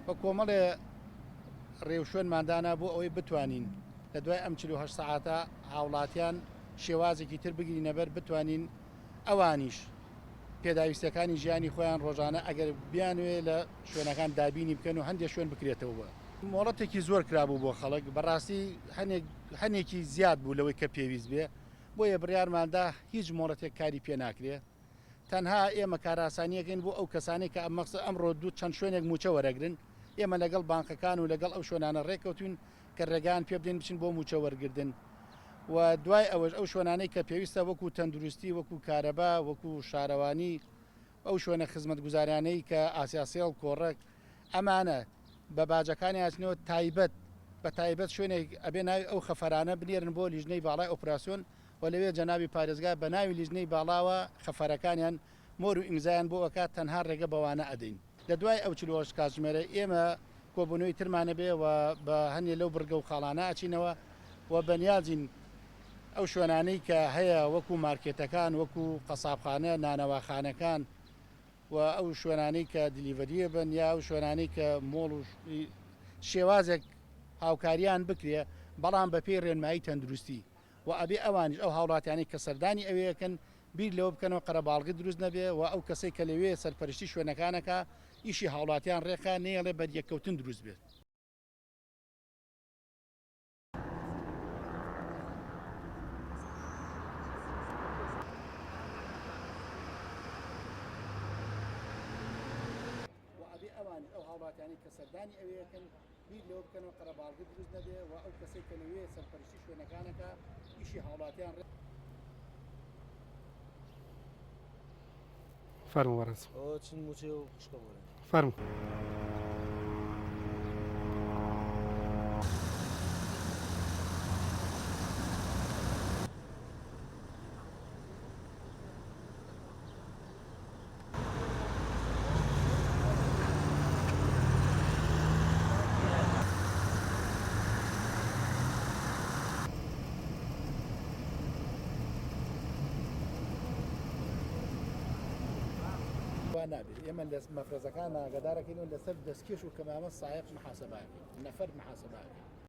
بە کۆمەڵێ ڕێوشوێنماندانا بۆ ئەوەی بتوانین لە دوای ئەم 48 ساعاتە هاوڵاتیان شێوازێکی تر بگرینە بەر بتوانین ئەوانیش پێداویستەکانی ژیانی خۆیان ڕۆژانە ئەگەر بیانوێ لە شوێنەکان دابینی بکەن و هەندێک شوێن بکرێتەوە بە مۆڵەتێکی زۆر کرابوو بۆ خەڵک بەڕاستی هەنێکی زیاد بوو لەوەی کە پێویست بێ بۆیە بڕیارماندا هیچ مۆڵەتێک کاری پێ ناکرێ تەنها ئێمە کاراسانیەکەین بۆ ئەو کەسانی کە ئەمەقص ئەمڕۆ دوو چەند شوێنێک موچە وەرەگرن ئێمە لەگەڵ بانکەکان و لەگەڵ ئەو شوێنانە ڕێکەوتون کە ڕێگان پێ بدەین بچین بۆ موچە وەرگردن و دوای ئەوەش ئەو شوێنانەی کە پێویستە وەکو تەندروستی وەکو کارەبا وەکو شارەوانی ئەو شوێنە خزمەت گوزاریانەی کە ئاسیاسیڵ کۆڕک ئەمانە بە باجەکانی هاتنەوە تایبەت بە تایبەت شوێنێک ئەبێ ناوی ئەو خەفەرانە بنێرن بۆ لیژنەی باڵای ئۆپراسیۆن و لەوێ جەنابی پارێزگا بە ناوی لیژنەی باڵاوە خەفەرەکانیان مۆر و ئیمزایان بۆ ئەکات تەنها ڕێگە بەوانە ئەدەین لە دوای ئەو 48 کاتژمێرە ئێمە کۆبوونەوەی ترمانە بێ و بە هەندێک لەو بڕگە و خاڵانە ئەچینەوە و بەنیازین ئەو شوێنانەی کە هەیە وەکو مارکێتەکان وەکو قەسابخانە نانەواخانەکان و ئەو شوێنانەی کە دیلیڤەریە بن یا ئەو شوێنانەی کە مۆڵ و شێوازێک هاوکاریان بکرێ بەڵام بە پێی ڕێنمایی تەندروستی و ئەبێ ئەوانش ئەو هاوڵاتیانی کە سەردانی ئەوەیەکەن بیر لەوە بکەنەوە قەرەباڵغی دروست نەبێ و ئەو کەسەی کە لەوێ سەرپەرشتی شوێنەکانەکە ئیشی هاوڵاتیان ڕێکا نێڵێ بەریەکەوتن دروست بێت. ئەو هاوڵاتیانی کە سەردانی ئەوەیەکەن بیر لەوە بکەنەوە قەرەباڵغی دروست نەبێ و ئەو کەسەی کە لەوێ سەرپەرشتی شوێنەکانەکە ئیشی هاوڵاتیان فرمو برنس چین موچه و خوشکا فرمو نابێت ئێمە لە مەفرەزەکان ئاگادارەکەین لەسەر دەستکێش و کەمامە سایق محاسەباکەین نەفەر محاسەباکەین